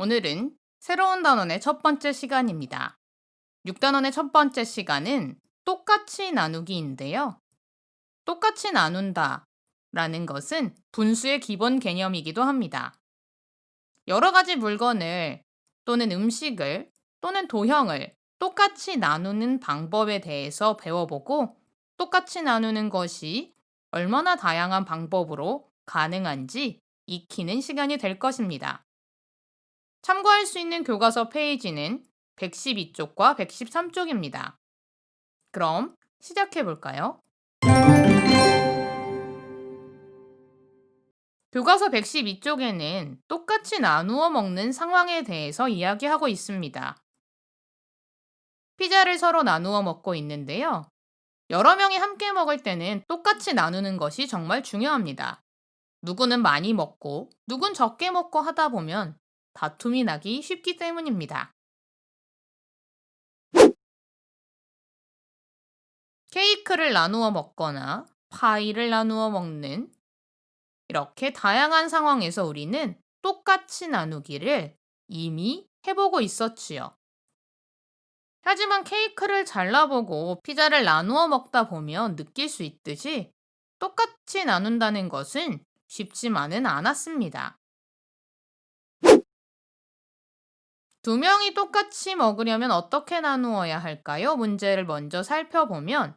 오늘은 새로운 단원의 첫 번째 시간입니다. 6단원의 첫 번째 시간은 똑같이 나누기인데요. 똑같이 나눈다 라는 것은 분수의 기본 개념이기도 합니다. 여러 가지 물건을 또는 음식을 또는 도형을 똑같이 나누는 방법에 대해서 배워보고 똑같이 나누는 것이 얼마나 다양한 방법으로 가능한지 익히는 시간이 될 것입니다. 참고할 수 있는 교과서 페이지는 112쪽과 113쪽입니다. 그럼 시작해 볼까요? 교과서 112쪽에는 똑같이 나누어 먹는 상황에 대해서 이야기하고 있습니다. 피자를 서로 나누어 먹고 있는데요. 여러 명이 함께 먹을 때는 똑같이 나누는 것이 정말 중요합니다. 누구는 많이 먹고 누군 적게 먹고 하다 보면 다툼이 나기 쉽기 때문입니다. 케이크를 나누어 먹거나 파이를 나누어 먹는 이렇게 다양한 상황에서 우리는 똑같이 나누기를 이미 해보고 있었지요. 하지만 케이크를 잘라보고 피자를 나누어 먹다 보면 느낄 수 있듯이 똑같이 나눈다는 것은 쉽지만은 않았습니다. 두 명이 똑같이 먹으려면 어떻게 나누어야 할까요? 문제를 먼저 살펴보면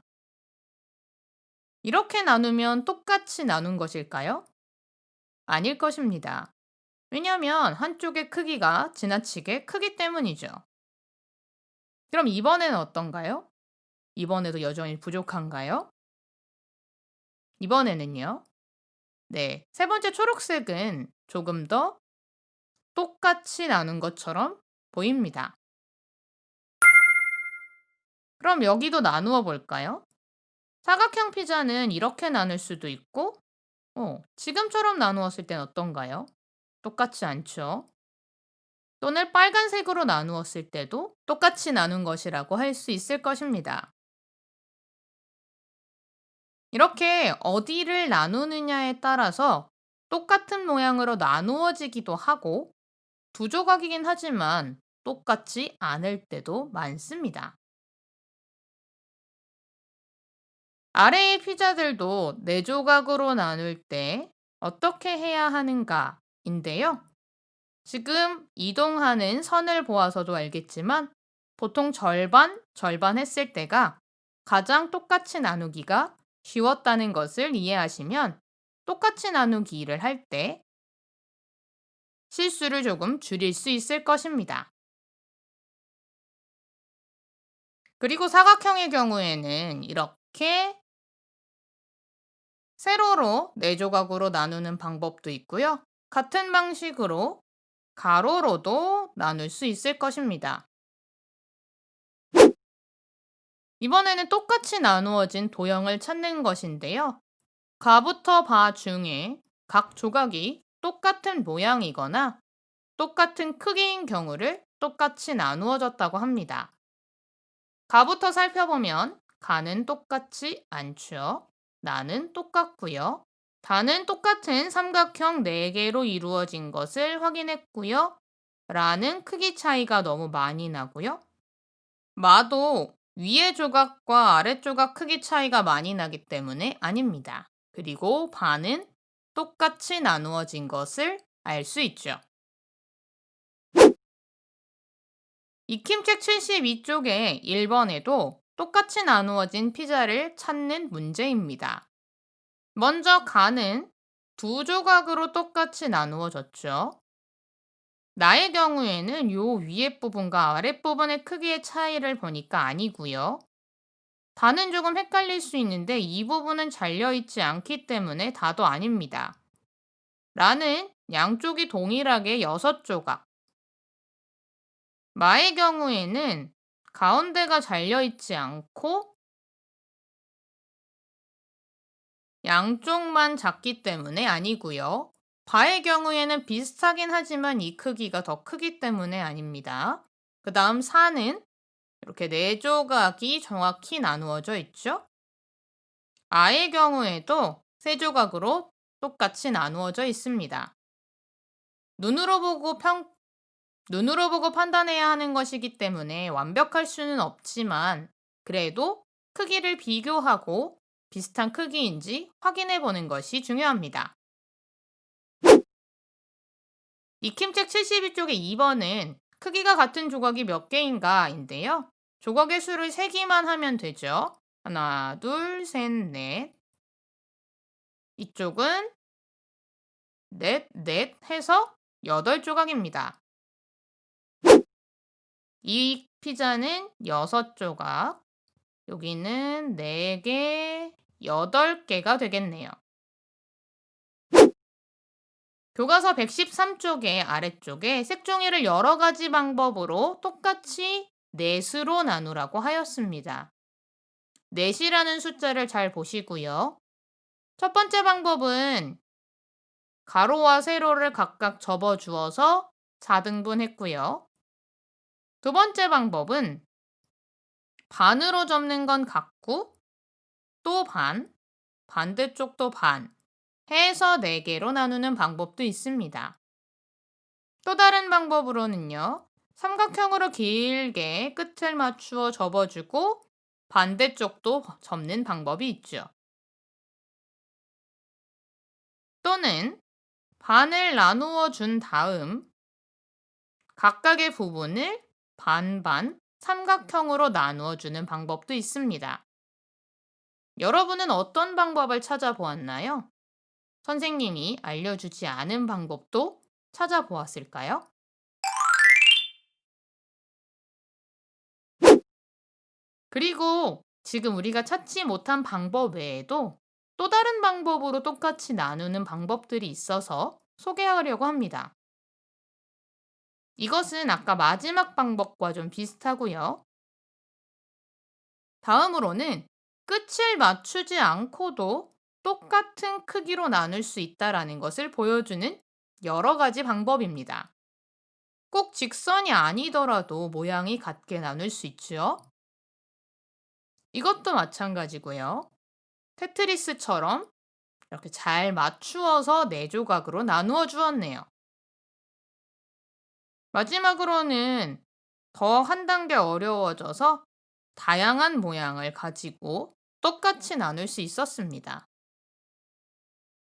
이렇게 나누면 똑같이 나눈 것일까요? 아닐 것입니다. 왜냐하면 한쪽의 크기가 지나치게 크기 때문이죠. 그럼 이번에는 어떤가요? 이번에도 여전히 부족한가요? 이번에는요? 네, 세 번째 초록색은 조금 더 똑같이 나눈 것처럼 보입니다. 그럼 여기도 나누어 볼까요? 사각형 피자는 이렇게 나눌 수도 있고, 지금처럼 나누었을 땐 어떤가요? 똑같지 않죠? 또는 빨간색으로 나누었을 때도 똑같이 나눈 것이라고 할 수 있을 것입니다. 이렇게 어디를 나누느냐에 따라서 똑같은 모양으로 나누어지기도 하고 두 조각이긴 하지만 똑같지 않을 때도 많습니다. 아래의 피자들도 네 조각으로 나눌 때 어떻게 해야 하는가인데요. 지금 이동하는 선을 보아서도 알겠지만 보통 절반, 절반 했을 때가 가장 똑같이 나누기가 쉬웠다는 것을 이해하시면 똑같이 나누기를 할 때 실수를 조금 줄일 수 있을 것입니다. 그리고 사각형의 경우에는 이렇게 세로로 네 조각으로 나누는 방법도 있고요. 같은 방식으로 가로로도 나눌 수 있을 것입니다. 이번에는 똑같이 나누어진 도형을 찾는 것인데요. 가부터 바 중에 각 조각이 똑같은 모양이거나 똑같은 크기인 경우를 똑같이 나누어졌다고 합니다. 가부터 살펴보면 가는 똑같지 않죠. 나는 똑같고요. 다는 똑같은 삼각형 4개로 이루어진 것을 확인했고요. 라는 크기 차이가 너무 많이 나고요. 마도 위의 조각과 아래 조각 크기 차이가 많이 나기 때문에 아닙니다. 그리고 반은 똑같이 나누어진 것을 알 수 있죠. 익힘책 72쪽의 1번에도 똑같이 나누어진 피자를 찾는 문제입니다. 먼저 간은 두 조각으로 똑같이 나누어졌죠. 나의 경우에는 요 위에 부분과 아랫 부분의 크기의 차이를 보니까 아니고요. 다는 조금 헷갈릴 수 있는데 이 부분은 잘려있지 않기 때문에 다도 아닙니다. 라는 양쪽이 동일하게 6조각. 마의 경우에는 가운데가 잘려있지 않고 양쪽만 작기 때문에 아니고요. 바의 경우에는 비슷하긴 하지만 이 크기가 더 크기 때문에 아닙니다. 그 다음 사는 이렇게 4조각이 정확히 나누어져 있죠. 아의 경우에도 3조각으로 똑같이 나누어져 있습니다. 눈으로 보고 눈으로 보고 판단해야 하는 것이기 때문에 완벽할 수는 없지만 그래도 크기를 비교하고 비슷한 크기인지 확인해 보는 것이 중요합니다. 익힘책 72쪽의 2번은 크기가 같은 조각이 몇 개인가 인데요. 조각의 수를 세기만 하면 되죠. 하나, 둘, 셋, 넷. 이쪽은 넷, 넷 해서 8조각입니다. 이 피자는 6조각, 여기는 4개, 8개가 되겠네요. 교과서 113쪽의 아래쪽에 색종이를 여러 가지 방법으로 똑같이 넷으로 나누라고 하였습니다. 넷이라는 숫자를 잘 보시고요. 첫 번째 방법은 가로와 세로를 각각 접어 주어서 4등분 했고요. 두 번째 방법은 반으로 접는 건 같고 또 반, 반대쪽도 반 해서 4개로 나누는 방법도 있습니다. 또 다른 방법으로는요. 삼각형으로 길게 끝을 맞추어 접어주고 반대쪽도 접는 방법이 있죠. 또는 반을 나누어 준 다음 각각의 부분을 반반 삼각형으로 나누어 주는 방법도 있습니다. 여러분은 어떤 방법을 찾아보았나요? 선생님이 알려주지 않은 방법도 찾아보았을까요? 그리고 지금 우리가 찾지 못한 방법 외에도 또 다른 방법으로 똑같이 나누는 방법들이 있어서 소개하려고 합니다. 이것은 아까 마지막 방법과 좀 비슷하고요. 다음으로는 끝을 맞추지 않고도 똑같은 크기로 나눌 수 있다는 것을 보여주는 여러 가지 방법입니다. 꼭 직선이 아니더라도 모양이 같게 나눌 수 있죠. 이것도 마찬가지고요. 테트리스처럼 이렇게 잘 맞추어서 4조각으로 나누어 주었네요. 마지막으로는 더 한 단계 어려워져서 다양한 모양을 가지고 똑같이 나눌 수 있었습니다.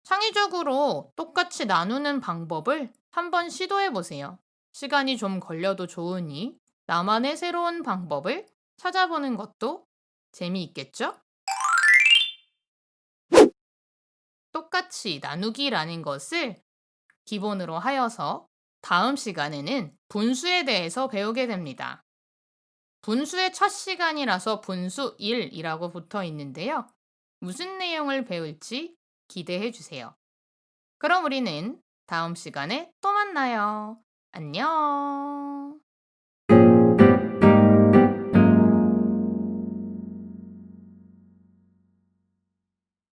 창의적으로 똑같이 나누는 방법을 한번 시도해 보세요. 시간이 좀 걸려도 좋으니 나만의 새로운 방법을 찾아보는 것도 재미있겠죠? 똑같이 나누기라는 것을 기본으로 하여서 다음 시간에는 분수에 대해서 배우게 됩니다. 분수의 첫 시간이라서 분수 1이라고 붙어 있는데요. 무슨 내용을 배울지 기대해 주세요. 그럼 우리는 다음 시간에 또 만나요. 안녕.